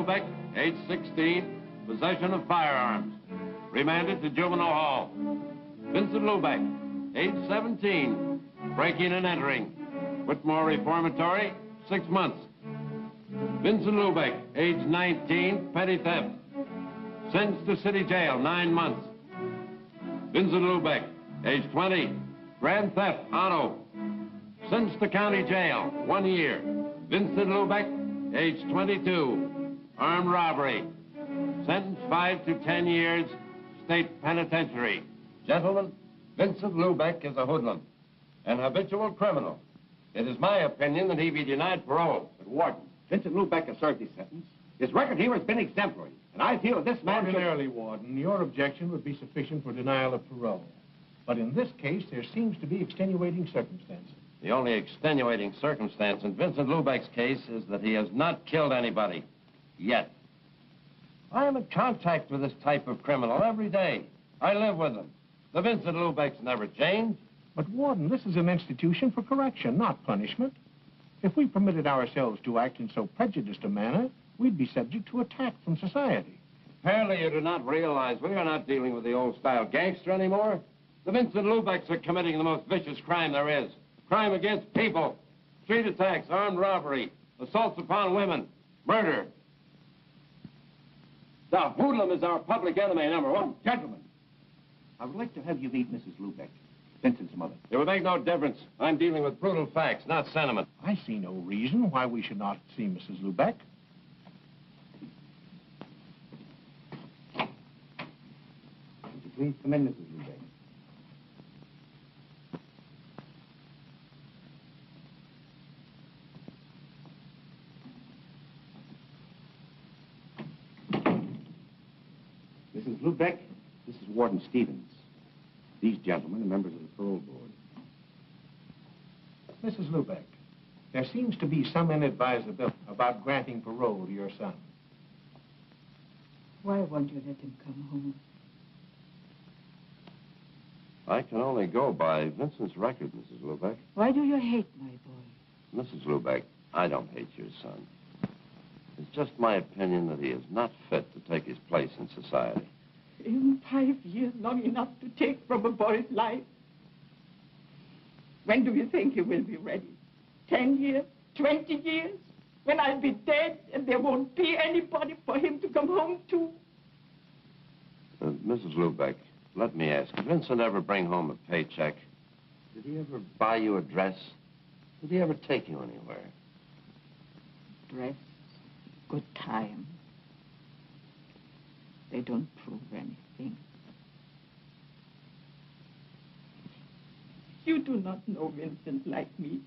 Lubeck, age 16, possession of firearms. Remanded to juvenile hall. Vincent Lubeck, age 17, breaking and entering. Whitmore Reformatory, 6 months. Vincent Lubeck, age 19, petty theft. Sentenced to city jail, 9 months. Vincent Lubeck, age 20, grand theft, auto. Sentenced to county jail, 1 year. Vincent Lubeck, age 22, armed robbery. Sentenced 5 to 10 years, state penitentiary. Gentlemen, Vincent Lubeck is a hoodlum, an habitual criminal. It is my opinion that he be denied parole. But, Warden, Vincent Lubeck has served his sentence. His record here has been exemplary, and I feel this man Ordinarily, Warden, your objection would be sufficient for denial of parole. But in this case, there seems to be extenuating circumstances. The only extenuating circumstance in Vincent Lubeck's case is that he has not killed anybody. Yet. I am in contact with this type of criminal every day. I live with them. The Vincent Lubecks never changed. But, Warden, this is an institution for correction, not punishment. If we permitted ourselves to act in so prejudiced a manner, we'd be subject to attack from society. Apparently you do not realize we are not dealing with the old-style gangster anymore. The Vincent Lubecks are committing the most vicious crime there is. Crime against people. Street attacks, armed robbery, assaults upon women, murder. The hoodlum is our public enemy, #1. Gentlemen, I would like to have you meet Mrs. Lubeck, Vincent's mother. It would make no difference. I'm dealing with brutal facts, not sentiment. I see no reason why we should not see Mrs. Lubeck. Would you please come in, Mrs. Lubeck? Mrs. Lubeck, this is Warden Stevens. These gentlemen are members of the parole board. Mrs. Lubeck, there seems to be some inadvisability about granting parole to your son. Why won't you let him come home? I can only go by Vincent's record, Mrs. Lubeck. Why do you hate my boy? Mrs. Lubeck, I don't hate your son. It's just my opinion that he is not fit to take his place in society. In 5 years, long enough to take from a boy's life. When do you think he will be ready? 10 years? 20 years? When I'll be dead and there won't be anybody for him to come home to? Mrs. Lubeck, let me ask, did Vincent ever bring home a paycheck? Did he ever buy you a dress? Did he ever take you anywhere? Dress, good time. They don't prove anything. You do not know Vincent like me.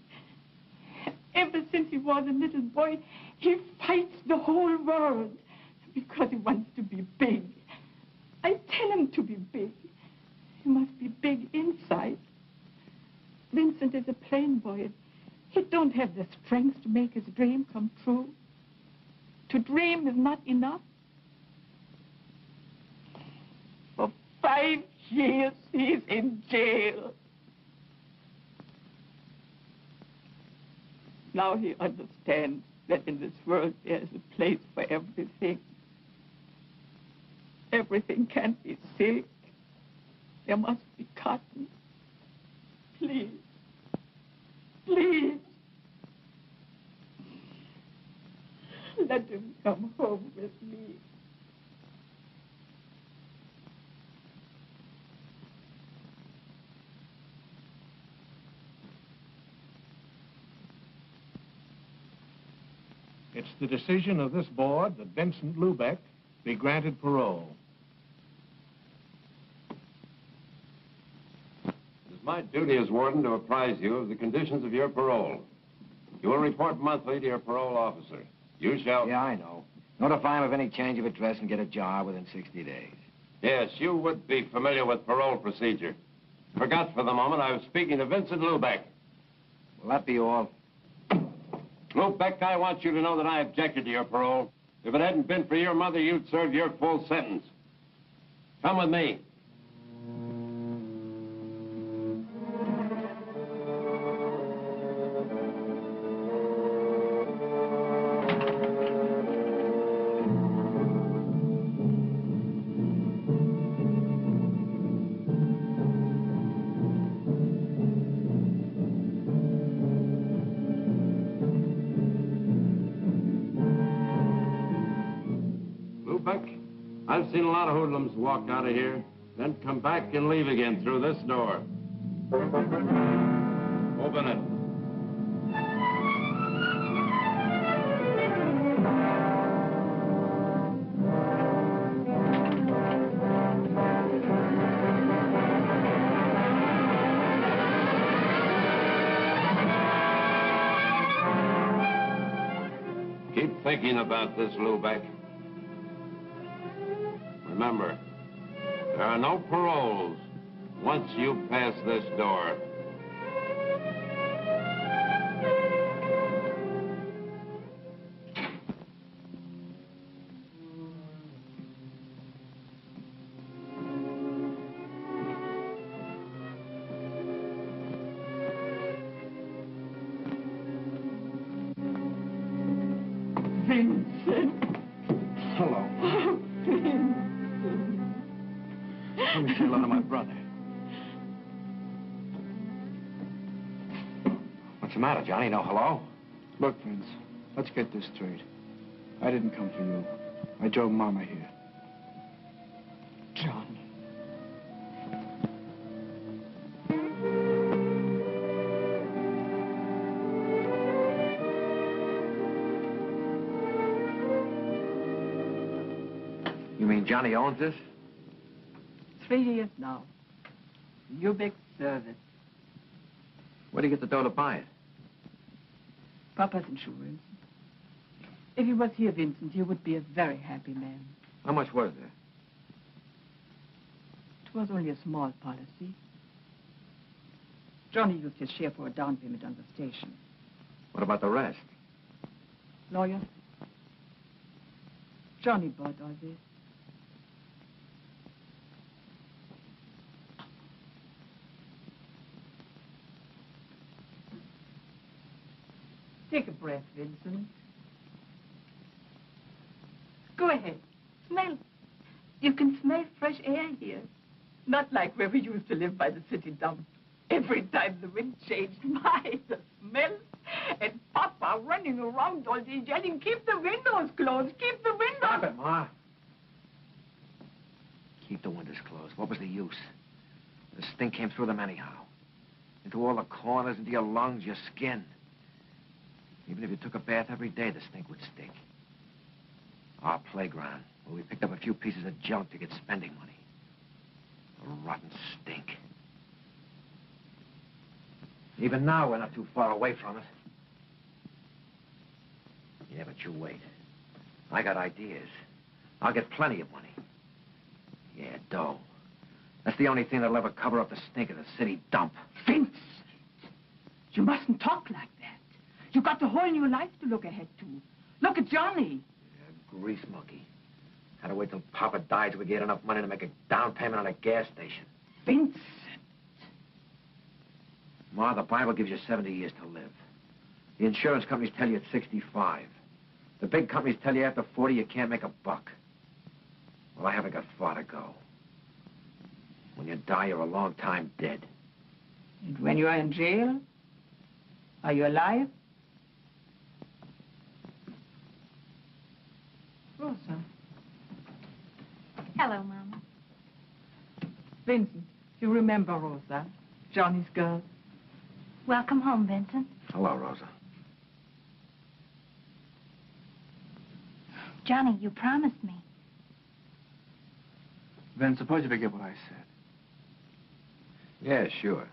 Ever since he was a little boy, he fights the whole world because he big. I tell him to be big. He must be big inside. Vincent is a plain boy. He don't have the strength to make his dream come true. To dream is not enough. For 5 years, he's in jail. Now he understands that in this world there is a place for everything. Everything can't be silk. There must be cotton. Please. Please. Let him come home with me. It's the decision of this board that Vincent Lubeck be granted parole. It is my duty as warden to apprise you of the conditions of your parole. You will report monthly to your parole officer. You shall... Yeah, I know. Notify him of any change of address and get a job within 60 days. Yes, you would be familiar with parole procedure. Forgot for the moment I was speaking to Vincent Lubeck. Will that be all? Lubeck, I want you to know that I objected to your parole. If it hadn't been for your mother, you'd serve your full sentence. Come with me. I've seen a lot of hoodlums walk out of here, then come back and leave again through this door. Open it. Keep thinking about this, Lubeck. Remember, there are no paroles once you pass this door. Vincent. Hello. Let me say hello to my brother. What's the matter, Johnny? No hello? Look, Vince, let's get this straight. I didn't come for you. I drove Mama here. John. You mean Johnny owns this? 3 years now. Lubeck service. Where'd he get the dough to buy it? Papa's insurance. If he was here, Vincent, you would be a very happy man. How much was there? It was only a small policy. Johnny used his share for a down payment on the station. What about the rest? Lawyer? Johnny bought all this. Take a breath, Vincent. Go ahead. Smell. You can smell fresh air here. Not like where we used to live by the city dump. Every time the wind changed, my, the smell. And Papa running around all day yelling, keep the windows closed, keep the windows... Stop it, Ma. Keep the windows closed. What was the use? The stink came through them anyhow. Into all the corners, into your lungs, your skin. Even if you took a bath every day, the stink would stink. Our playground, where we picked up a few pieces of junk to get spending money. A rotten stink. Even now, we're not too far away from it. Yeah, but you wait. I got ideas. I'll get plenty of money. Yeah, dough. That's the only thing that'll ever cover up the stink of the city dump. Vincent, you mustn't talk like that. You've got the whole new life to look ahead to. Look at Johnny. Yeah, grease monkey. Had to wait till Papa died so we get enough money to make a down payment on a gas station. Vincent. Ma, the Bible gives you 70 years to live. The insurance companies tell you it's 65. The big companies tell you after 40 you can't make a buck. Well, I haven't got far to go. When you die, you're a long time dead. And when you are in jail, are you alive? Rosa. Hello, Mama. Vincent, you remember Rosa, Johnny's girl? Welcome home, Vincent. Hello, Rosa. Johnny, you promised me. Vince, suppose you forget what I said. Yeah, sure.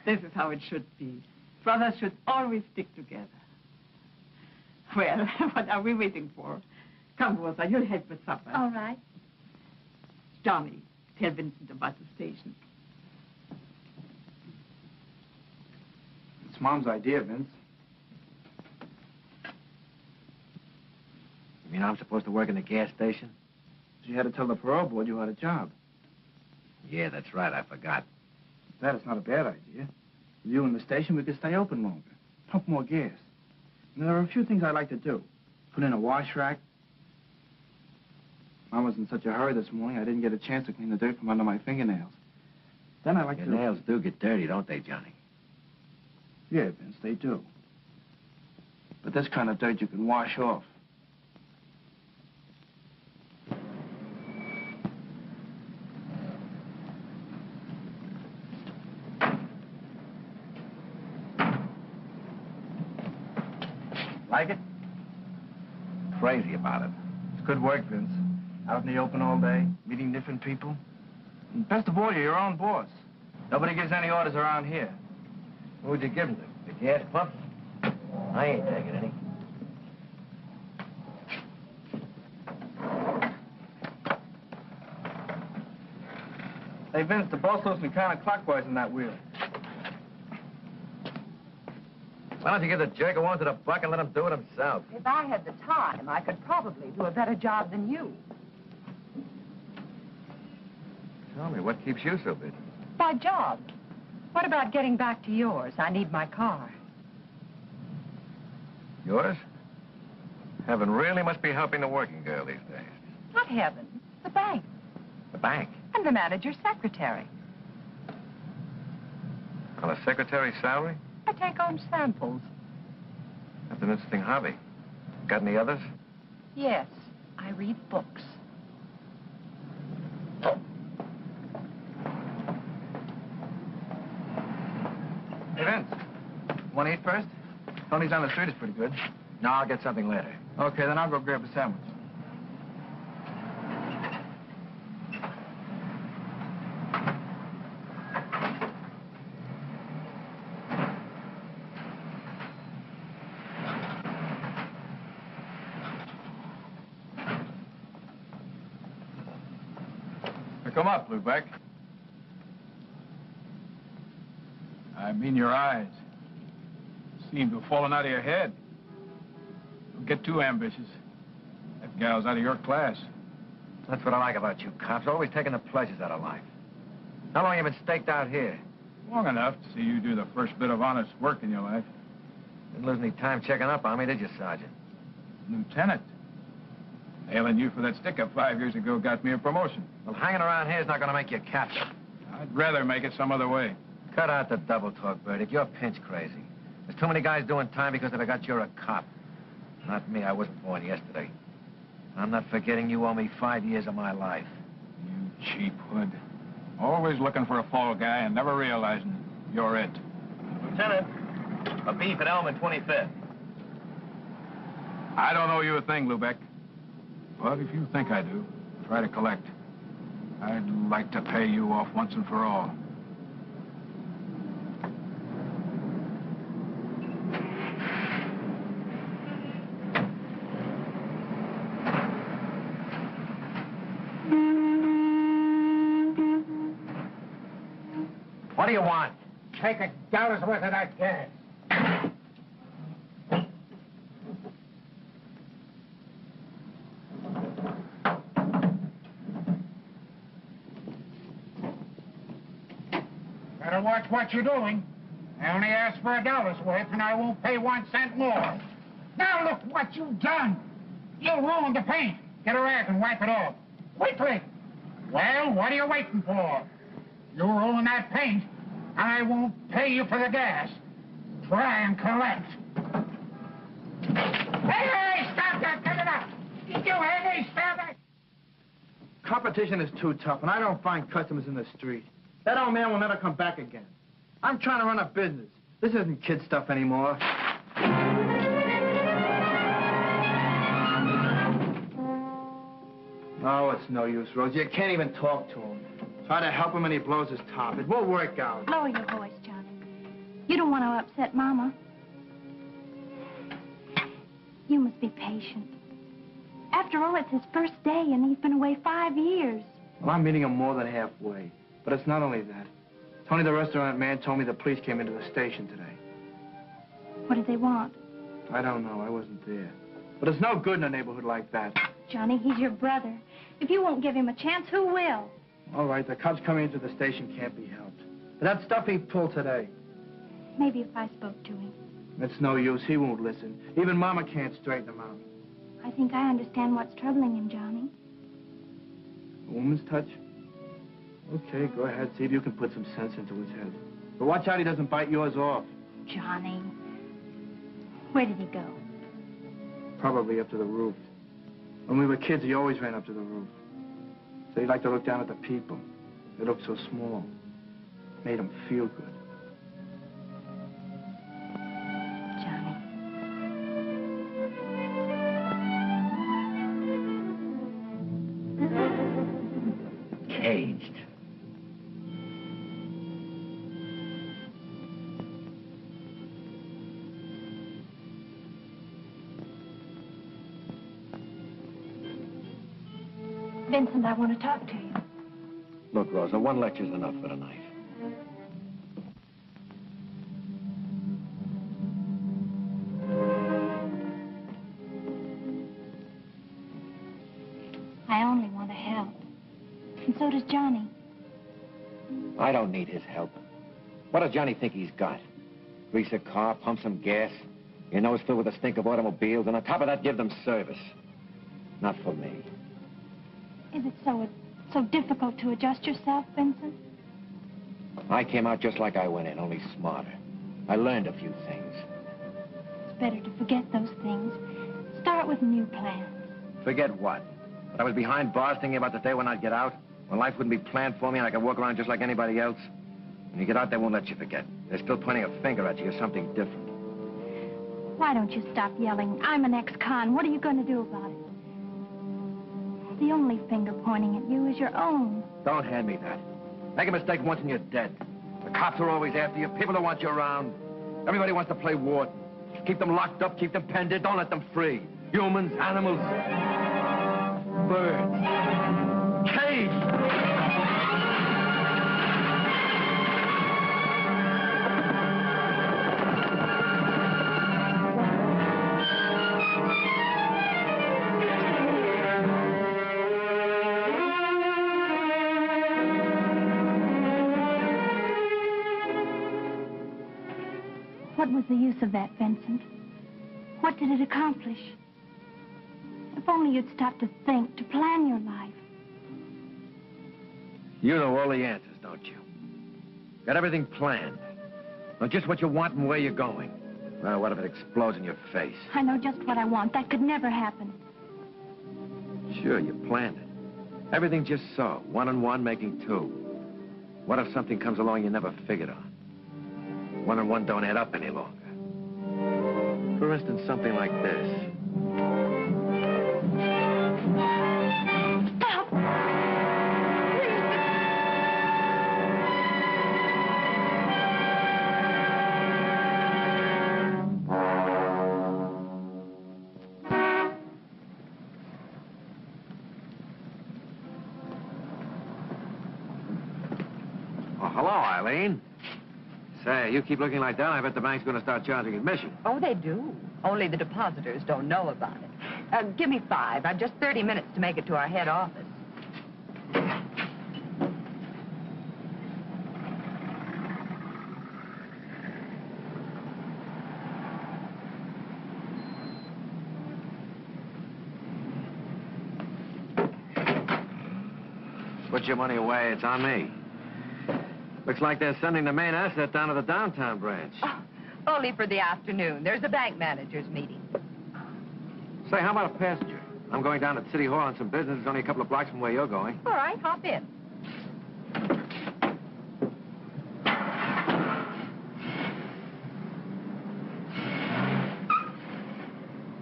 This is how it should be. Brothers should always stick together. Well, what are we waiting for? Come, Rosa, you'll help with supper. All right. Johnny, tell Vincent about the station. It's Mom's idea, Vince. You mean I'm supposed to work in the gas station? She had to tell the parole board you had a job. Yeah, that's right. I forgot. That is not a bad idea. With you in the station, we could stay open longer. Pump more gas. And there are a few things I'd like to do. Put in a wash rack. Mom was in such a hurry this morning, I didn't get a chance to clean the dirt from under my fingernails. Then I'd like Your to... nails do get dirty, don't they, Johnny? Yeah, Vince, they do. But this kind of dirt you can wash off. Like it? Crazy about it. It's good work, Vince. Out in the open all day, meeting different people. And best of all, you're your own boss. Nobody gives any orders around here. Who would you give them to? The gas pump? I ain't taking any. Hey, Vince, the boss looks me counterclockwise in that wheel. Why don't you give the jerk a one to the buck and let him do it himself? If I had the time, I could probably do a better job than you. Tell me, what keeps you so busy? My job. What about getting back to yours? I need my car. Yours? Heaven really must be helping the working girl these days. Not heaven, the bank. The bank? And the manager's secretary. On a secretary's salary? I take home samples. That's an interesting hobby. Got any others? Yes, I read books. Hey, Vince, want to eat first? Tony's on the street is pretty good. No, I'll get something later. Okay, then I'll go grab a sandwich. Come up, Lubeck. I mean your eyes. Seem to have fallen out of your head. Don't get too ambitious. That gal's out of your class. That's what I like about you cops, always taking the pleasures out of life. How long you been staked out here? Long enough to see you do the first bit of honest work in your life. Didn't lose any time checking up on me, did you, Sergeant? Lieutenant. Nailing you for that stick-up 5 years ago got me a promotion. Well, hanging around here is not going to make you a captain. I'd rather make it some other way. Cut out the double talk, Burdick. You're pinch crazy. There's too many guys doing time because they forgot you're a cop. Not me. I wasn't born yesterday. I'm not forgetting you owe me 5 years of my life. You cheap hood. Always looking for a fall guy and never realizing you're it. Lieutenant, a beef at Elm and 25th. I don't owe you a thing, Lubeck. But if you think I do, try to collect. I'd like to pay you off once and for all. What do you want? Take $1 worth of that gas. Better watch what you're doing. I only asked for $1 worth, and I won't pay 1 cent more. Now look what you've done. You ruined the paint. Get a rag and wipe it off. Quickly. Well, what are you waiting for? You ruin that paint, and I won't pay you for the gas. Try and collect. Hey, stop that! Get it up! Did you hear me? Stop it! Competition is too tough, and I don't find customers in the street. That old man will never come back again. I'm trying to run a business. This isn't kid stuff anymore. Oh, it's no use, Rosie. You can't even talk to him. Try to help him and he blows his top. It won't work out. Lower your voice, Johnny. You don't want to upset Mama. You must be patient. After all, it's his first day, and he's been away 5 years. Well, I'm meeting him more than halfway. But it's not only that. Tony, the restaurant man, told me the police came into the station today. What did they want? I don't know. I wasn't there. But it's no good in a neighborhood like that. Johnny, he's your brother. If you won't give him a chance, who will? All right, the cops coming into the station can't be helped. But that stuff he pulled today, Maybe if I spoke to him. it's no use. He won't listen. Even Mama can't straighten him out. I think I understand what's troubling him, Johnny. A woman's touch? Okay, go ahead. See if you can put some sense into his head. But watch out he doesn't bite yours off. Johnny. Where did he go? Probably up to the roof. When we were kids, he always ran up to the roof. So he liked to look down at the people. They looked so small. Made him feel good. Johnny. Caged. Vincent, I want to talk to you. Look, Rosa, one lecture's enough for tonight. I only want to help. And so does Johnny. I don't need his help. What does Johnny think he's got? Grease a car, pump some gas, your nose filled with the stink of automobiles, and on top of that, give them service. Not for me. Is it so difficult to adjust yourself, Vincent? I came out just like I went in, only smarter. I learned a few things. It's better to forget those things. Start with new plans. Forget what? That I was behind bars thinking about the day when I'd get out? When life wouldn't be planned for me and I could walk around just like anybody else? When you get out, they won't let you forget. They're still pointing a finger at you or something different. Why don't you stop yelling? I'm an ex-con. What are you going to do about it? The only finger pointing at you is your own. Don't hand me that. Make a mistake once and you're dead. The cops are always after you. People don't want you around. Everybody wants to play warden. Keep them locked up, keep them penned in. Don't let them free. Humans, animals, birds, caged. What was the use of that, Vincent? What did it accomplish? If only you'd stop to think, to plan your life. You know all the answers, don't you? Got everything planned. Know just what you want and where you're going. Well, what if it explodes in your face? I know just what I want. That could never happen. Sure, you planned it. Everything just so. 1 and 1 making 2. What if something comes along you never figured on? 1 and 1 don't add up any longer. For instance, something like this. Stop! Oh, hello, Eileen. Say, you keep looking like that, I bet the bank's going to start charging admission. Oh, they do. Only the depositors don't know about it. Give me 5. I've just 30 minutes to make it to our head office. Put your money away. It's on me. Looks like they're sending the main asset down to the downtown branch. Oh, only for the afternoon. There's a bank manager's meeting. Say, how about a passenger? I'm going down to City Hall on some business. It's only a couple of blocks from where you're going. All right, hop in.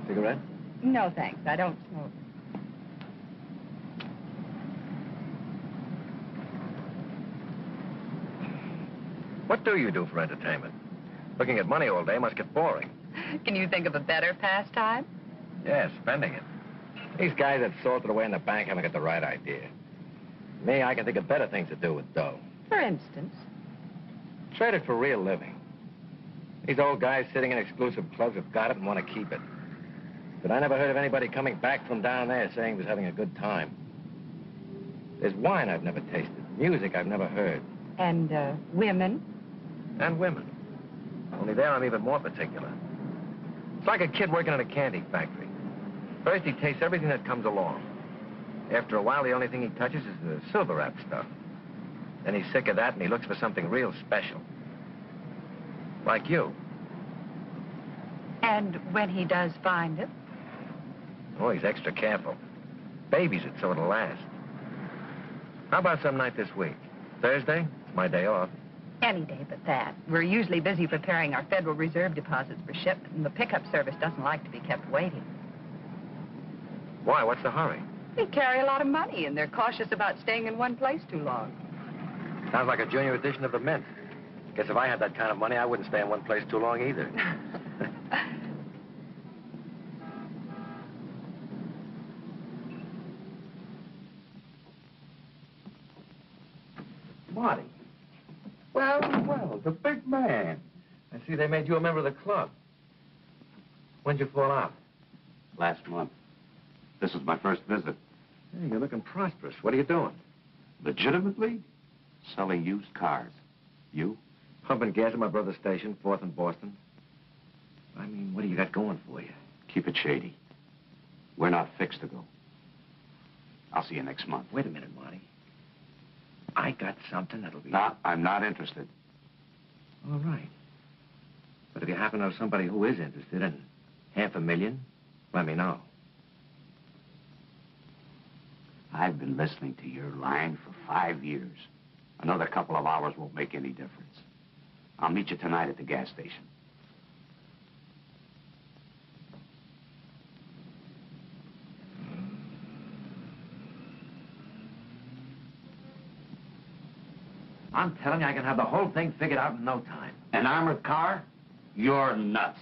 Cigarette? No, thanks. I don't smoke. What do you do for entertainment? Looking at money all day must get boring. Can you think of a better pastime? Yeah, spending it. These guys that salted away in the bank haven't got the right idea. Me, I can think of better things to do with dough. For instance? Trade it for real living. These old guys sitting in exclusive clubs have got it and want to keep it. But I never heard of anybody coming back from down there saying he was having a good time. There's wine I've never tasted, music I've never heard. And, women? And women. Only there I'm even more particular. It's like a kid working in a candy factory. First, he tastes everything that comes along. After a while, the only thing he touches is the silver wrap stuff. Then he's sick of that, and he looks for something real special. Like you. And when he does find it? Oh, he's extra careful. Babies it so it'll last. How about some night this week? Thursday? It's my day off. Any day but that. We're usually busy preparing our Federal Reserve deposits for shipment, and the pickup service doesn't like to be kept waiting. Why? What's the hurry? They carry a lot of money, and they're cautious about staying in one place too long. Sounds like a junior edition of the Mint. Guess if I had that kind of money, I wouldn't stay in one place too long either. Marty. Well, the big man. I see they made you a member of the club. When'd you fall out? Last month. This is my first visit. Hey, you're looking prosperous. What are you doing? Legitimately? Selling used cars. You? Pumping gas at my brother's station, 4th and Boston. I mean, what do you got going for you? Keep it shady. We're not fixed to go. I'll see you next month. Wait a minute, Marty. I got something that'll be... No, I'm not interested. All right. But if you happen to know somebody who is interested in $500,000, let me know. I've been listening to your line for 5 years. Another couple of hours won't make any difference. I'll meet you tonight at the gas station. I'm telling you, I can have the whole thing figured out in no time. An armored car? You're nuts.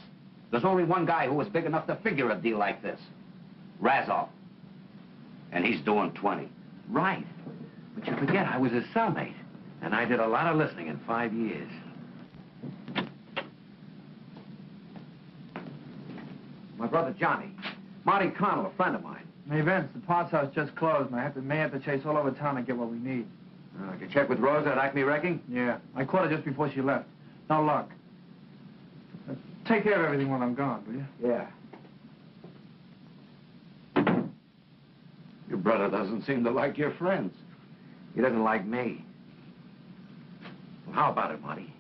There's only one guy who was big enough to figure a deal like this. Razov. And he's doing 20. Right. But you forget, I was his cellmate. And I did a lot of listening in 5 years. My brother Johnny. Marty Connell, a friend of mine. Hey, Vince, the parts house just closed, and I may have to chase all over town to get what we need. You check with Rosa at Acme Wrecking? Yeah, I caught her just before she left. No luck. Take care of everything while I'm gone, will you? Yeah. Your brother doesn't seem to like your friends. He doesn't like me. Well, how about it, Marty?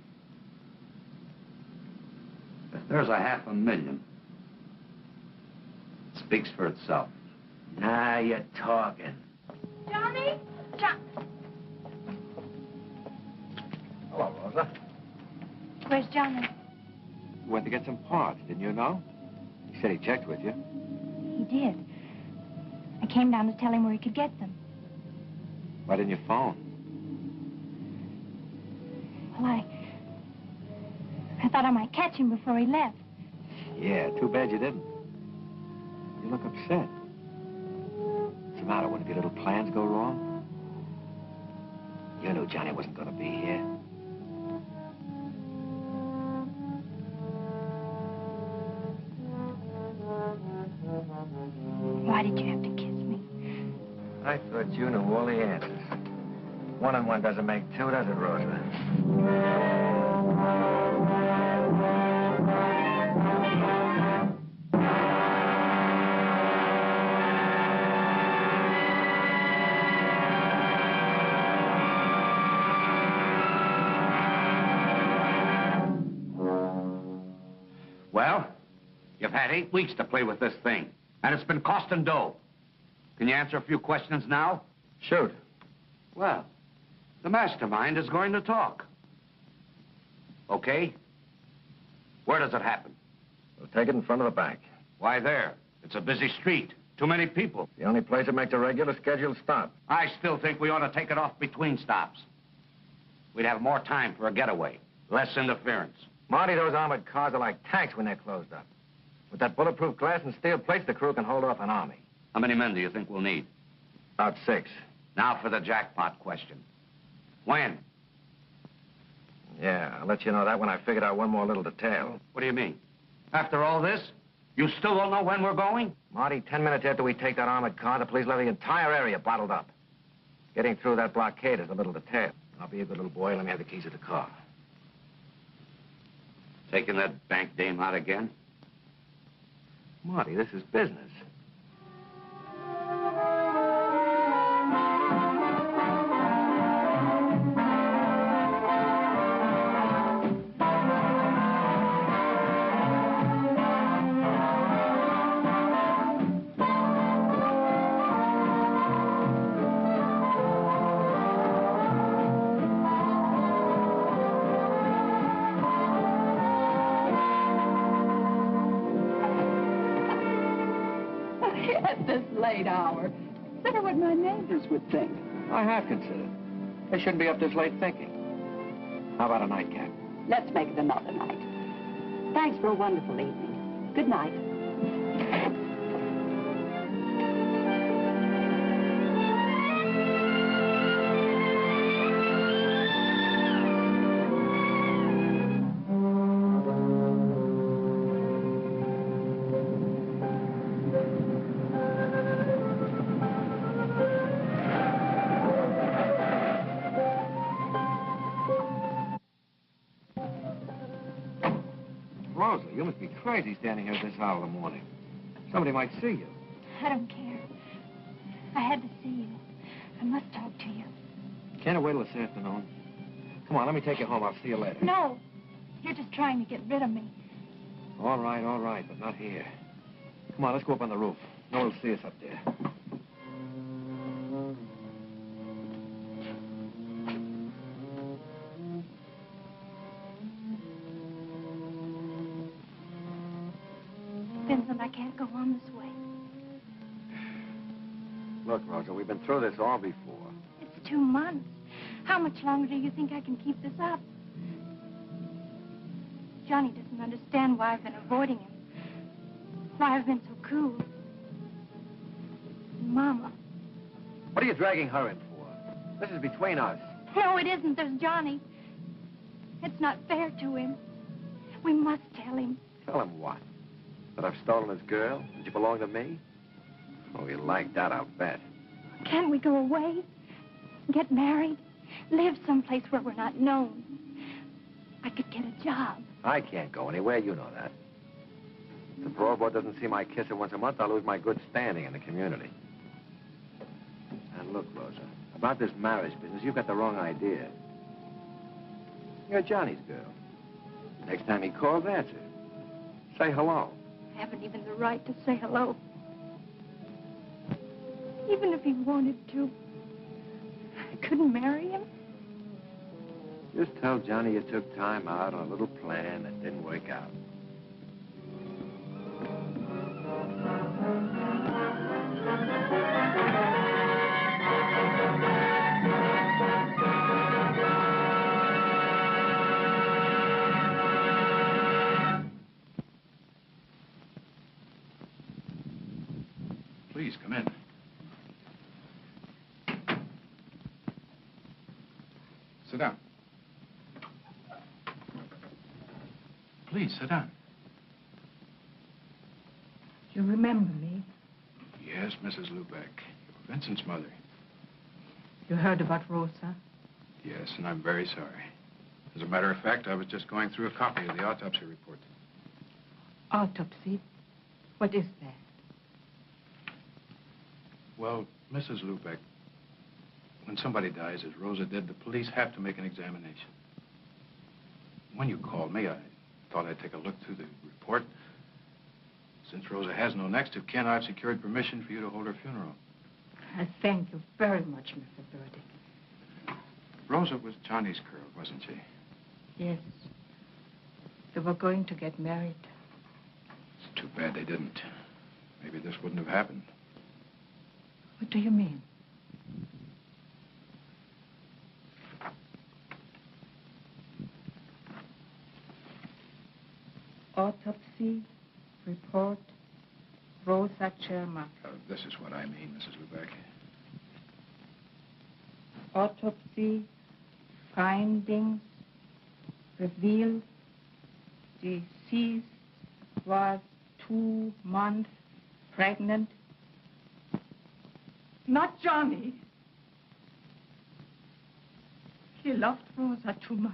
If there's $500,000, it speaks for itself. Now you're talking. Johnny? Hello, Rosa. Where's Johnny? You went to get some parts, didn't you know? He said he checked with you. He did. I came down to tell him where he could get them. Why didn't you phone? Well, I thought I might catch him before he left. Yeah, too bad you didn't. You look upset. What's the matter? One of your little plans go wrong? You knew Johnny wasn't going to be here. I thought you knew all the answers. 1 and 1 doesn't make 2, does it, Rosa? Well, you've had 8 weeks to play with this thing, and it's been costing dough. Can you answer a few questions now? Shoot. Well, the mastermind is going to talk. Okay? Where does it happen? We'll take it in front of the bank. Why there? It's a busy street. Too many people. The only place that makes a regular scheduled stop. I still think we ought to take it off between stops. We'd have more time for a getaway. Less interference. Marty, those armored cars are like tanks when they're closed up. With that bulletproof glass and steel plates, the crew can hold off an army. How many men do you think we'll need? About 6. Now for the jackpot question. When? Yeah, I'll let you know that when I figured out one more little detail. What do you mean? After all this, you still don't know when we're going? Marty, 10 minutes after we take that armored car, the police will have the entire area bottled up. Getting through that blockade is a little detail. I'll be a good little boy. Let me have the keys of the car. Taking that bank dame out again? Marty, this is business. At this late hour. Consider what my neighbors would think. I have considered. They shouldn't be up this late thinking. How about a nightcap? Let's make it another night. Thanks for a wonderful evening. Good night. Rosa, you must be crazy standing here at this hour of the morning. Somebody might see you. I don't care. I had to see you. I must talk to you. Can't it wait till this afternoon? Come on, let me take you home. I'll see you later. No. You're just trying to get rid of me. All right, but not here. Come on, let's go up on the roof. No one will see us up there. Vincent, I can't go on this way. Look, Rosa, we've been through this all before. It's 2 months. How much longer do you think I can keep this up? Johnny doesn't understand why I've been avoiding him. Why I've been so cool. Mama. What are you dragging her in for? This is between us. No, it isn't. There's Johnny. It's not fair to him. We must tell him. Tell him what? That I've stolen his girl? That you belong to me? Oh, he'll like that, I'll bet. Can't we go away? Get married? Live someplace where we're not known? I could get a job. I can't go anywhere, you know that. If the parole board doesn't see my kisser once a month, I'll lose my good standing in the community. And look, Rosa, about this marriage business, you've got the wrong idea. You're Johnny's girl. Next time he calls, answer. Say hello. I haven't even the right to say hello. Even if he wanted to, I couldn't marry him. Just tell Johnny you took time out on a little plan that didn't work out. Please, come in. Sit down. Please, sit down. You remember me? Yes, Mrs. Lubeck. You're Vincent's mother. You heard about Rosa? Yes, and I'm very sorry. As a matter of fact, I was just going through a copy of the autopsy report. Autopsy? What is that? Well, Mrs. Lubeck, when somebody dies, as Rosa did, the police have to make an examination. When you called me, I thought I'd take a look through the report. Since Rosa has no next of kin, I've secured permission for you to hold her funeral. I thank you very much, Mr. Burdick. Rosa was Johnny's girl, wasn't she? Yes. They were going to get married. It's too bad they didn't. Maybe this wouldn't have happened. What do you mean? Autopsy report, Rosa Chermak. This is what I mean, Mrs. Lubeck. Autopsy findings revealed deceased was 2 months pregnant. Not Johnny. He loved Rosa too much.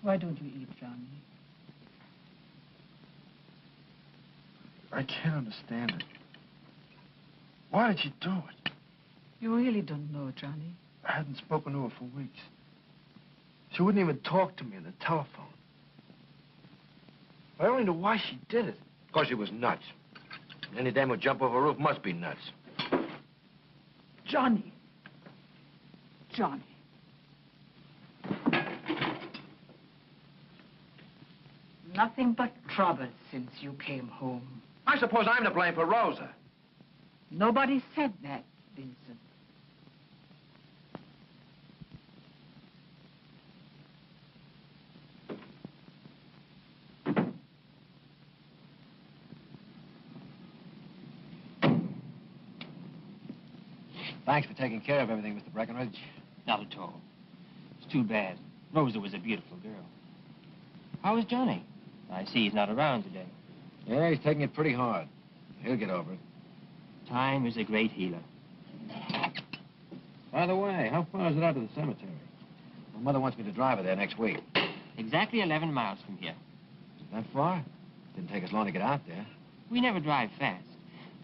Why don't you eat, Johnny? I can't understand it. Why did she do it? You really don't know, Johnny. I hadn't spoken to her for weeks. She wouldn't even talk to me on the telephone. I only knew why she did it. Because she was nuts. Any dame who jump over a roof must be nuts. Johnny. Johnny. Nothing but trouble since you came home. I suppose I'm to blame for Rosa. Nobody said that, Vincent. Thanks for taking care of everything, Mr. Breckenridge. Not at all. It's too bad. Rosa was a beautiful girl. How is Johnny? I see he's not around today. Yeah, he's taking it pretty hard. He'll get over it. Time is a great healer. By the way, how far is it out to the cemetery? My mother wants me to drive her there next week. Exactly 11 miles from here. Is that far? Didn't take us long to get out there. We never drive fast,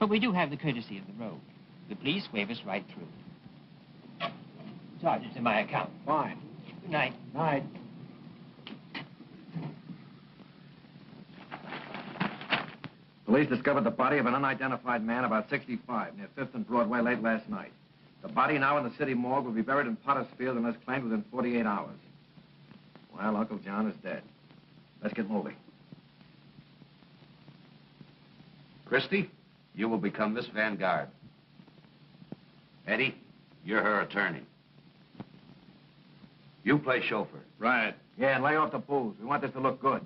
but we do have the courtesy of the road. The police wave us right through. Sergeant's in my account. Fine. Good night. Night. Police discovered the body of an unidentified man about 65 near 5th and Broadway late last night. The body now in the city morgue will be buried in Potter's Field unless claimed within 48 hours. Well, Uncle John is dead. Let's get moving. Christie, you will become Miss Vanguard. Eddie, you're her attorney. You play chauffeur. Right. Yeah, and lay off the booze. We want this to look good.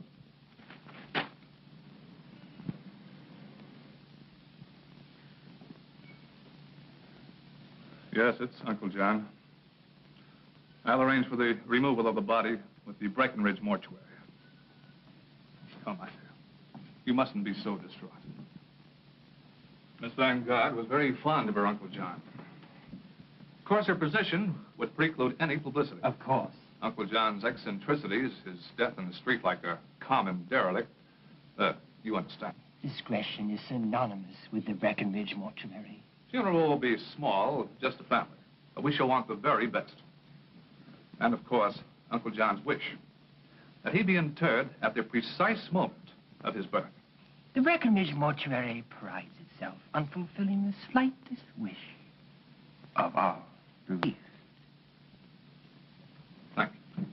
Yes, it's Uncle John. I'll arrange for the removal of the body with the Breckenridge mortuary. Come, my dear. You mustn't be so distraught. Miss Vanguard was very fond of her Uncle John. Of course, her position would preclude any publicity. Of course. Uncle John's eccentricities, his death in the street like a common derelict, you understand. Discretion is synonymous with the Breckenridge mortuary. Funeral will be small, just a family. But we shall want the very best. And, of course, Uncle John's wish that he be interred at the precise moment of his birth. The Breckenridge mortuary prides itself on fulfilling the slightest wish of our relief. Thank you.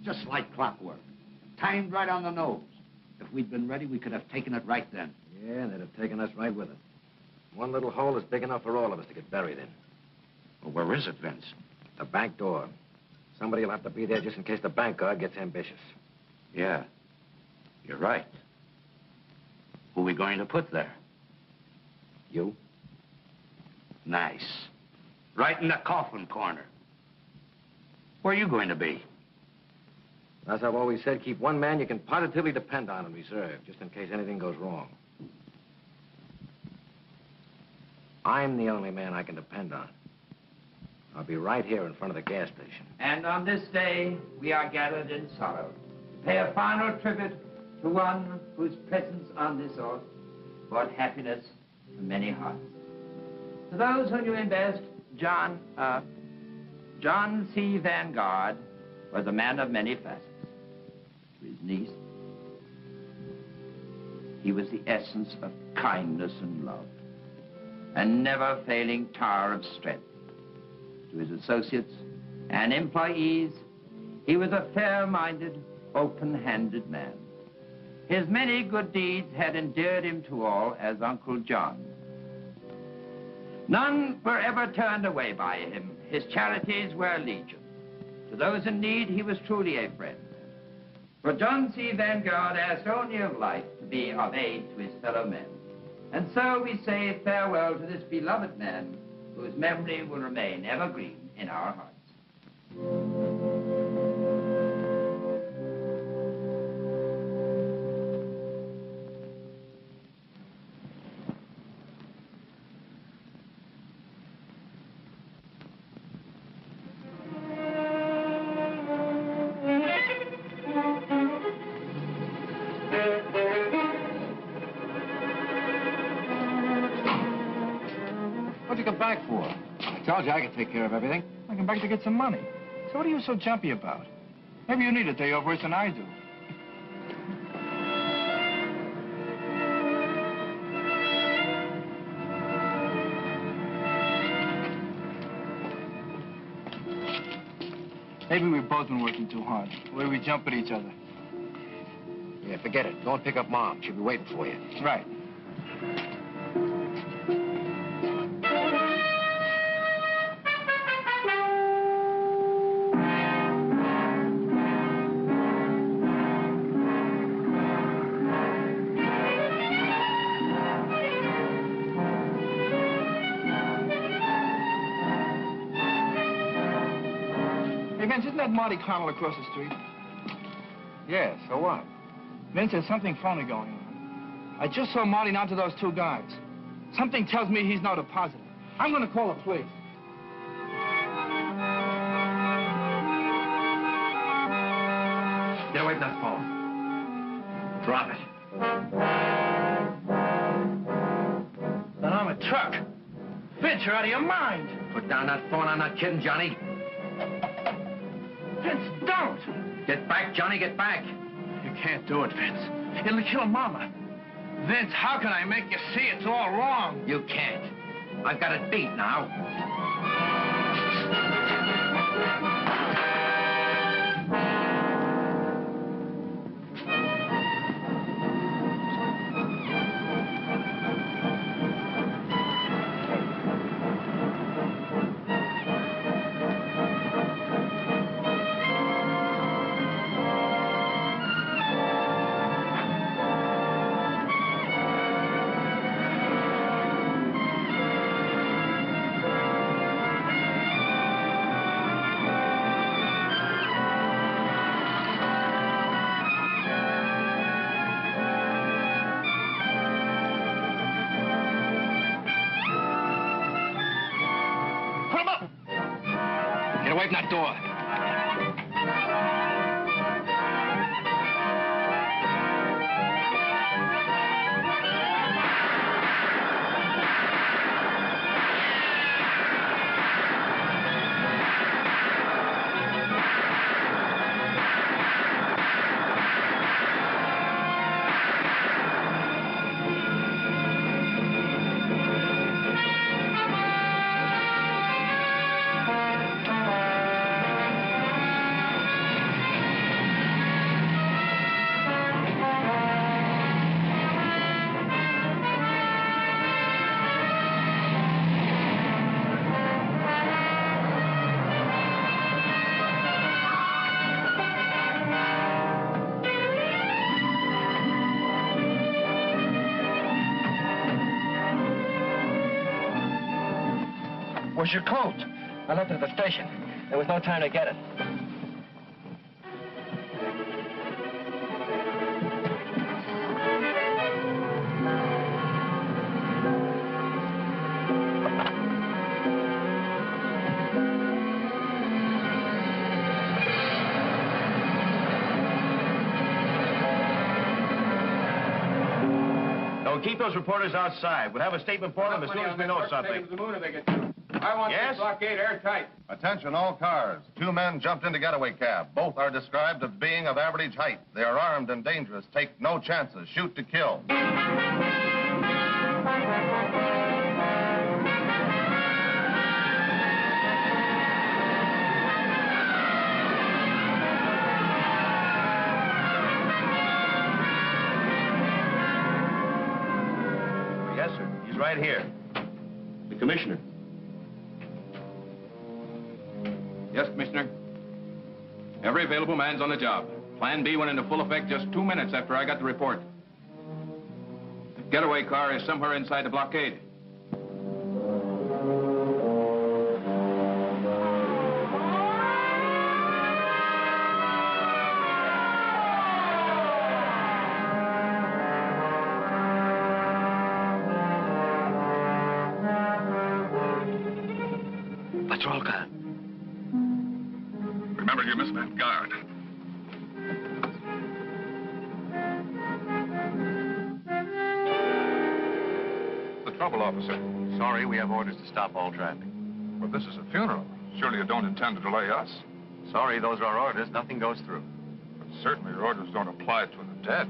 just like clockwork. Timed right on the nose. If we'd been ready, we could have taken it right then. Yeah, and they'd have taken us right with it. One little hole is big enough for all of us to get buried in. Well, where is it, Vince? The back door. Somebody will have to be there just in case the bank guard gets ambitious. Yeah, you're right. Who are we going to put there? You? Nice. Right in the coffin corner. Where are you going to be? As I've always said, keep one man you can positively depend on in reserve, just in case anything goes wrong. I'm the only man I can depend on. I'll be right here in front of the gas station. And on this day, we are gathered in sorrow to pay a final tribute to one whose presence on this earth brought happiness to many hearts. To those who knew him best, John C. Vanguard was a man of many facets. To his niece, he was the essence of kindness and love, and never failing tower of strength. To his associates and employees, he was a fair-minded, open-handed man. His many good deeds had endeared him to all as Uncle John. None were ever turned away by him. His charities were legion. To those in need, he was truly a friend. For John C. Vanguard asked only of life to be of aid to his fellow men. And so we say farewell to this beloved man, whose memory will remain evergreen in our hearts. What'd you come back for? I told you I could take care of everything. I came back to get some money. So what are you so jumpy about? Maybe you need a day off worse than I do. Maybe we've both been working too hard. The way we jump at each other. Yeah, forget it. Go and pick up Mom. She'll be waiting for you. Right. Vince, isn't that Marty Connell across the street? Yeah, so what? Vince, there's something phony going on. I just saw Marty down to those two guys. Something tells me he's no depositor. I'm going to call the police. Get away from that phone. Drop it. Then I'm a truck. Vince, you're out of your mind. Put down that phone. I'm not kidding, Johnny. Vince, don't! Get back, Johnny, get back. You can't do it, Vince. It'll kill Mama. Vince, how can I make you see it's all wrong? You can't. I've got it beat now. Get away from that door. Where's your coat? I left it at the station. There was no time to get it. Don't keep those reporters outside. We'll have a statement for them as soon as we know something. I want Yes? this blockade airtight. Attention all cars. 2 men jumped into getaway cab. Both are described as being of average height. They are armed and dangerous. Take no chances. Shoot to kill. Yes, sir. He's right here. The commissioner. Yes, Commissioner. Every available man's on the job. Plan B went into full effect just 2 minutes after I got the report. The getaway car is somewhere inside the blockade. Patrolka. Remember, you missed that guard. The trouble, officer? Sorry, we have orders to stop all traffic. But this is a funeral. Surely you don't intend to delay us. Sorry, those are our orders. Nothing goes through. But certainly your orders don't apply to the dead.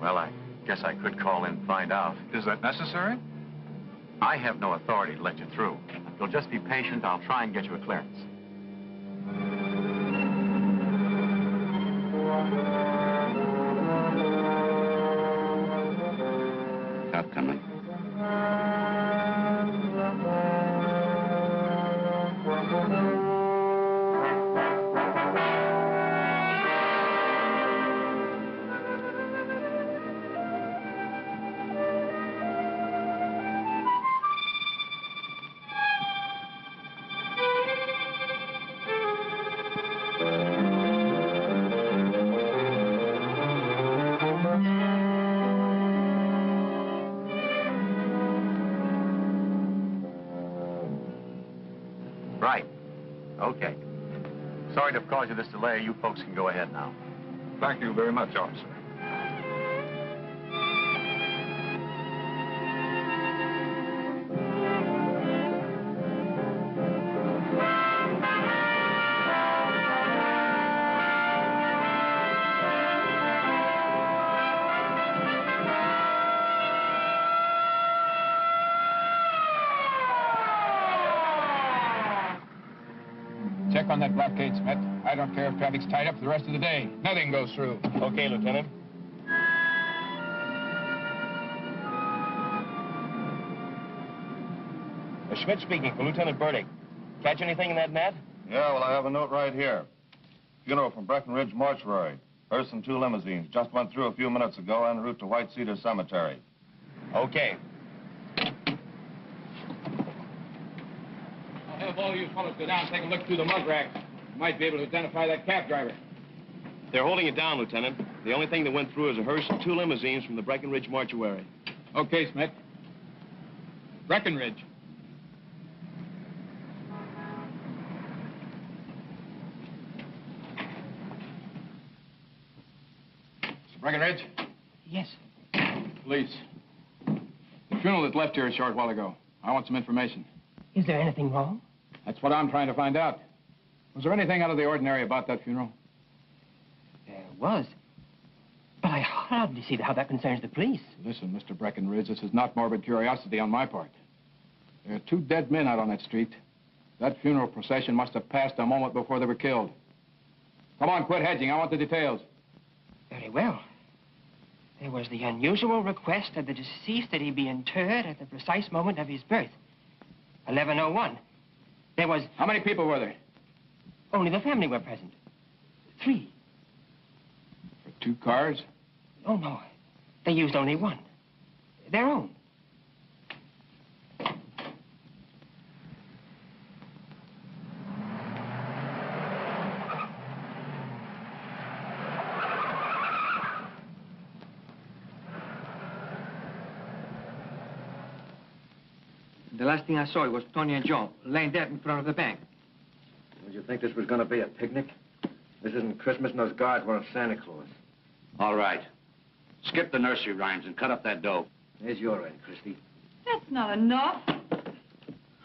Well, I guess I could call in and find out. Is that necessary? I have no authority to let you through. If you'll just be patient, I'll try and get you a clearance. Not coming. Right. Okay. Sorry to have caused you this delay. You folks can go ahead now. Thank you very much, officer. Check on that blockade, Smith. I don't care if traffic's tied up for the rest of the day. Nothing goes through. Okay, Lieutenant. Schmidt speaking for Lieutenant Burdick. Catch anything in that net? Yeah, well, I have a note right here. Funeral from Breckenridge Mortuary. Hearse and 2 limousines. Just went through a few minutes ago en route to White Cedar Cemetery. Okay. I'll have all you fellows go down and take a look through the mug racks. You might be able to identify that cab driver. They're holding it down, Lieutenant. The only thing that went through is a hearse and 2 limousines from the Breckenridge Mortuary. Okay, Smith. Breckenridge. Mr. Breckenridge? Yes. Police. The funeral that left here a short while ago. I want some information. Is there anything wrong? That's what I'm trying to find out. Was there anything out of the ordinary about that funeral? There was. But I hardly see how that concerns the police. Listen, Mr. Breckenridge, this is not morbid curiosity on my part. There are 2 dead men out on that street. That funeral procession must have passed a moment before they were killed. Come on, quit hedging. I want the details. Very well. There was the unusual request of the deceased that he be interred at the precise moment of his birth. 11:01. There was... How many people were there? Only the family were present. 3. For 2 cars? Oh, no. They used only one. Their own. The last thing I saw was Tony and Joe laying dead in front of the bank. Would you think this was going to be a picnic? This isn't Christmas, and those guards weren't Santa Claus. All right. Skip the nursery rhymes and cut up that dough. There's your end, Christy. That's not enough.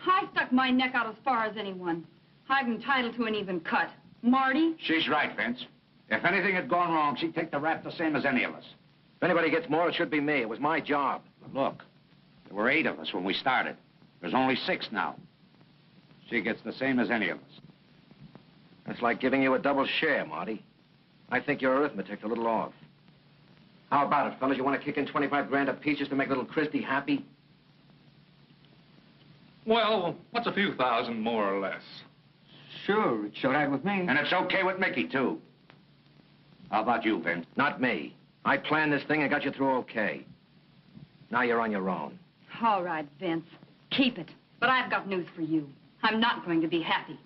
I stuck my neck out as far as anyone. I'm entitled to an even cut. Marty? She's right, Vince. If anything had gone wrong, she'd take the rap the same as any of us. If anybody gets more, it should be me. It was my job. Look, there were 8 of us when we started. There's only 6 now. She gets the same as any of us. That's like giving you a double share, Marty. I think your arithmetic's a little off. How about it, fellas? You want to kick in 25 grand apiece just to make little Christy happy? Well, what's a few thousand more or less? Sure, it's all right with me. And it's okay with Mickey, too. How about you, Vince? Not me. I planned this thing and got you through okay. Now you're on your own. All right, Vince. Keep it. But I've got news for you. I'm not going to be happy.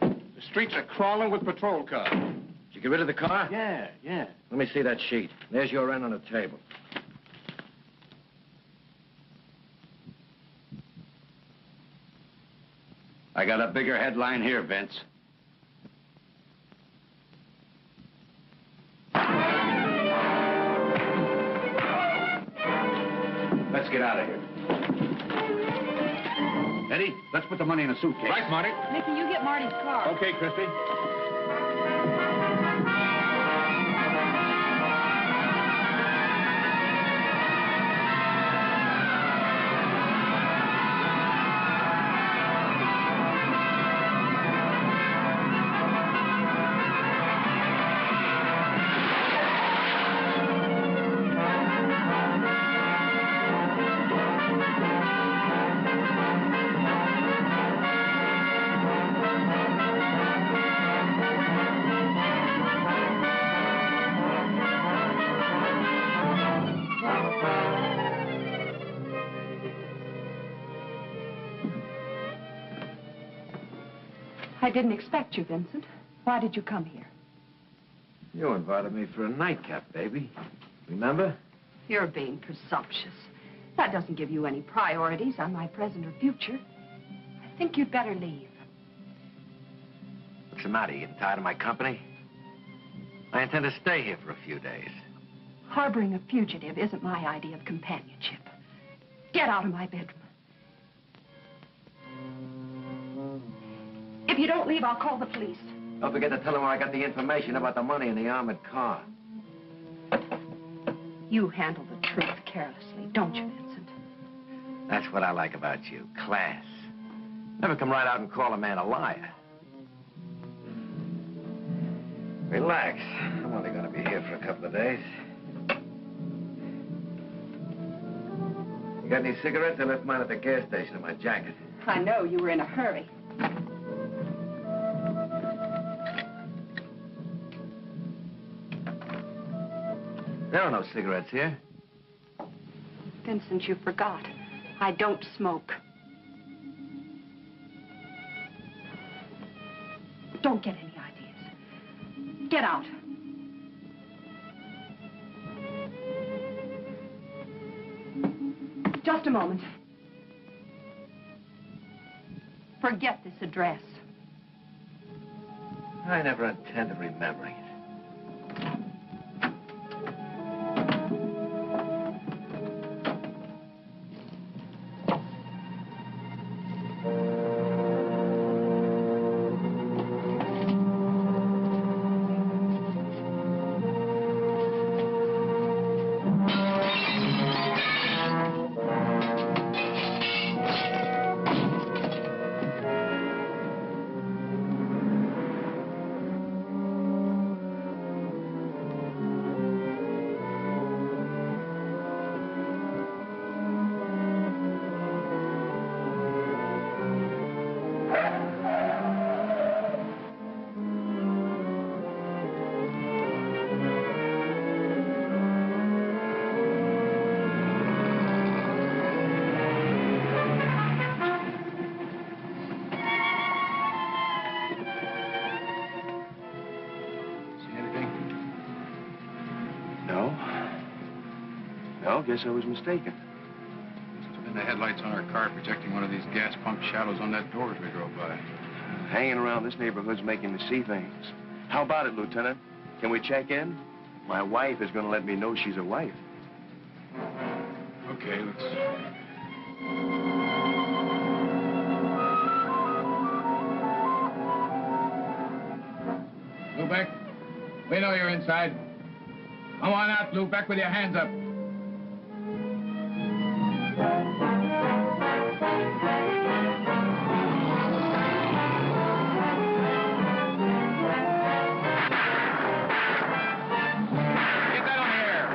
The streets are crawling with patrol cars. Did you get rid of the car? Yeah. Let me see that sheet. There's your end on the table. I got a bigger headline here, Vince. Let's get out of here. Eddie, let's put the money in a suitcase. Right, Marty. Mickey, you get Marty's car. Okay, Christy. I didn't expect you, Vincent. Why did you come here? You invited me for a nightcap, baby. Remember? You're being presumptuous. That doesn't give you any priorities on my present or future. I think you'd better leave. What's the matter? You getting tired of my company? I intend to stay here for a few days. Harboring a fugitive isn't my idea of companionship. Get out of my bedroom. If you don't leave, I'll call the police. Don't forget to tell them where I got the information about the money in the armored car. You handle the truth carelessly, don't you, Vincent? That's what I like about you, class. Never come right out and call a man a liar. Relax. I'm only going to be here for a couple of days. You got any cigarettes? I left mine at the gas station in my jacket. I know you were in a hurry. There are no cigarettes here. Vincent, you forgot. I don't smoke. Don't get any ideas. Get out. Just a moment. Forget this address. I never intended remembering it. Well, guess I was mistaken. Must have been the headlights on our car projecting one of these gas pump shadows on that door as we drove by. Hanging around this neighborhood's making me see things. How about it, Lieutenant? Can we check in? My wife is going to let me know she's a wife. Okay, let's... Lubeck, we know you're inside. Come on out, Lubeck, with your hands up. Get down here!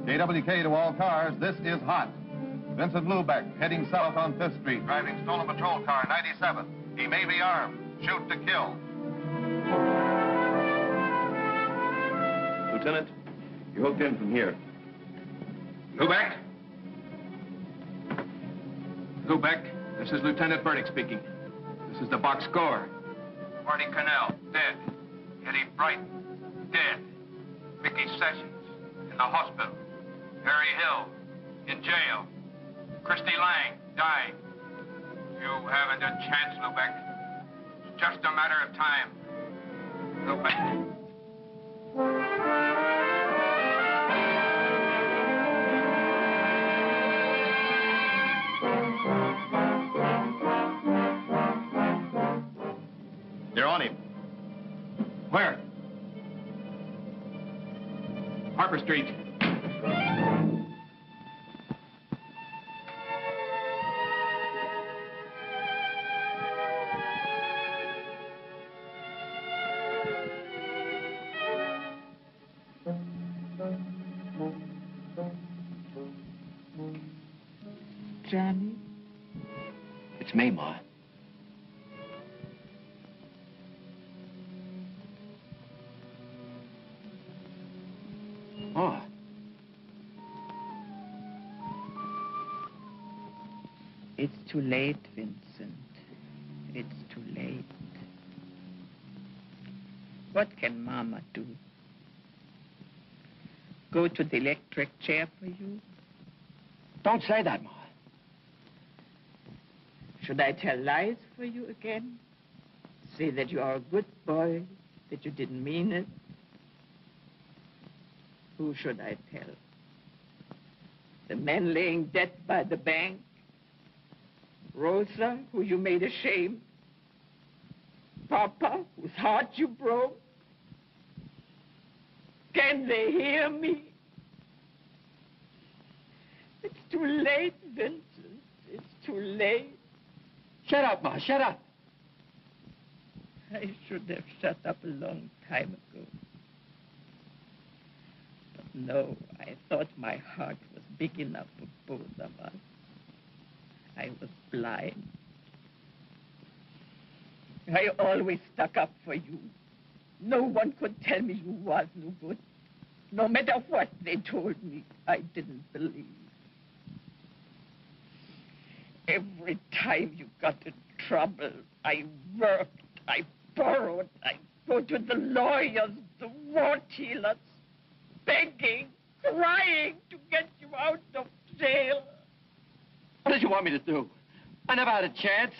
KWK to all cars, this is hot. Vincent Lubeck, heading south on 5th Street, driving stolen patrol car 97. He may be armed. Shoot to kill. Lieutenant, you're hooked in from here. Lubeck? Lubeck, this is Lieutenant Burdick speaking. This is the box score. Marty Cannell, dead. Eddie Brighton, dead. Mickey Sessions, in the hospital. Harry Hill, in jail. Christy Lang, dying. You haven't a chance, Lubeck. It's just a matter of time. Lubeck. They're on him. Where? Harper Street. Johnny? It's me, Ma. Ma. It's too late, Vincent. It's too late. What can Mama do? Go to the electric chair for you? Don't say that, Ma. Should I tell lies for you again? Say that you are a good boy, that you didn't mean it? Who should I tell? The man laying dead by the bank? Rosa, who you made ashamed? Papa, whose heart you broke? Can they hear me? It's too late, Vincent. It's too late. Shut up, Ma. Shut up. I should have shut up a long time ago. But no, I thought my heart was big enough for both of us. I was blind. I always stuck up for you. No one could tell me you was no good. No matter what they told me, I didn't believe. Every time you got in trouble, I worked, I borrowed, I go to the lawyers, the wart healers, begging, crying to get you out of jail. What did you want me to do? I never had a chance.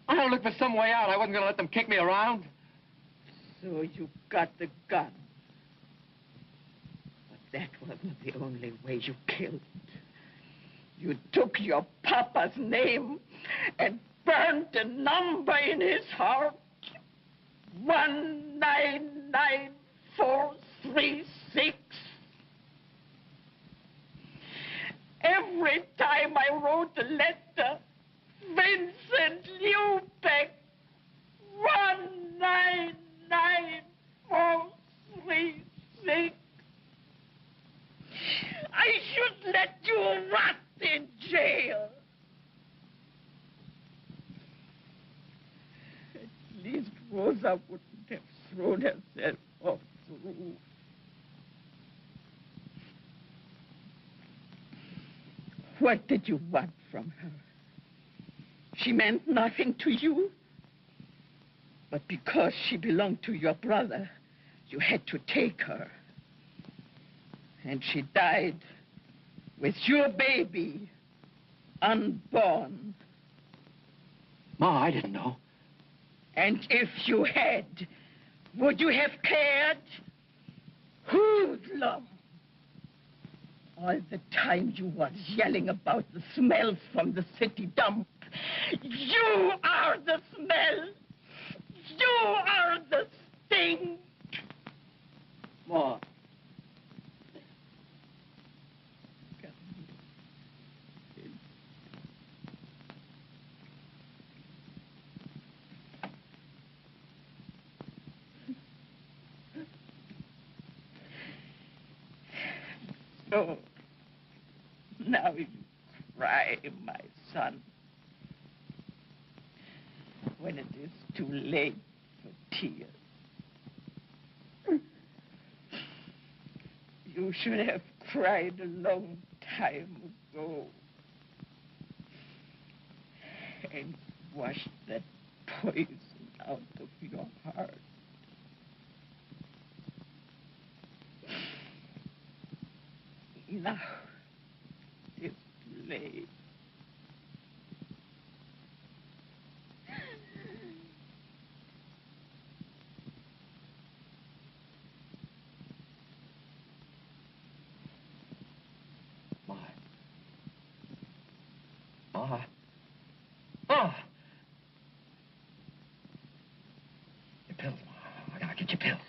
I had to look for some way out. I wasn't going to let them kick me around. So you got the gun. But that wasn't the only way you killed. You took your papa's name and burned a number in his heart. 199436. Every time I wrote a letter, Vincent Lubeck, 199436. I should let you rot in jail. At least Rosa wouldn't have thrown herself off the roof. What did you want from her? She meant nothing to you. But because she belonged to your brother, you had to take her. And she died with your baby, unborn. Ma, I didn't know. And if you had, would you have cared? Hoodlum! All the time you was yelling about the smells from the city dump. You are the smell! You are the stink! Ma. So, now you cry, my son, when it is too late for tears. You should have cried a long time ago and washed that poison out of your heart. Now, it's too late. Ma. Ma. Ma. Your pills, Ma. I gotta get your pills.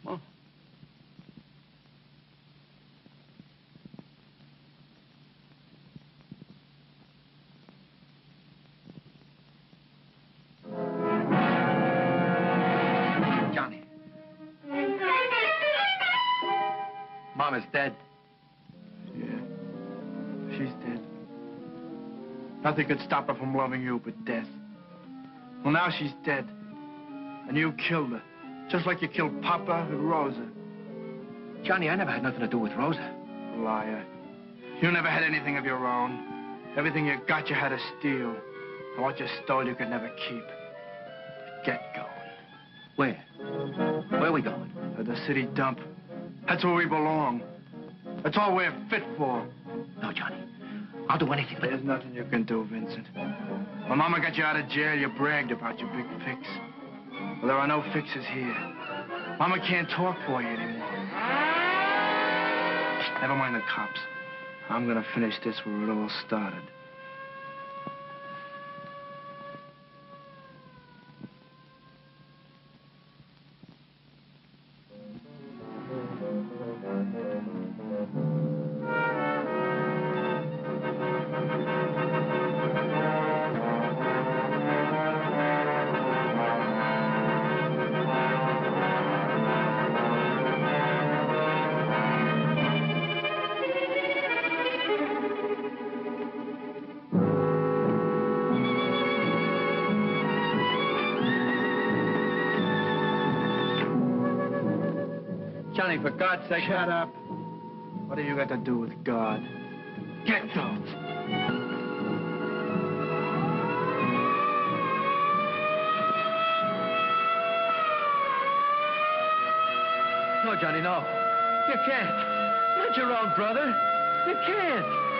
Ma. Johnny. Mom is dead. Yeah. She's dead. Nothing could stop her from loving you but death. Well, now she's dead. And you killed her. Just like you killed Papa and Rosa. Johnny, I never had nothing to do with Rosa. Liar. You never had anything of your own. Everything you got, you had to steal. And what you stole, you could never keep. Get going. Where? Where are we going? To the city dump. That's where we belong. That's all we're fit for. No, Johnny. I'll do anything. There's nothing you can do, Vincent. When Mama got you out of jail, you bragged about your big fix. Well, there are no fixes here. Mama can't talk for you anymore. Never mind the cops. I'm gonna finish this where it all started. Johnny, for God's sake... Shut up. What have you got to do with God? Get those. No, Johnny, no. You can't. You're not your own brother. You can't.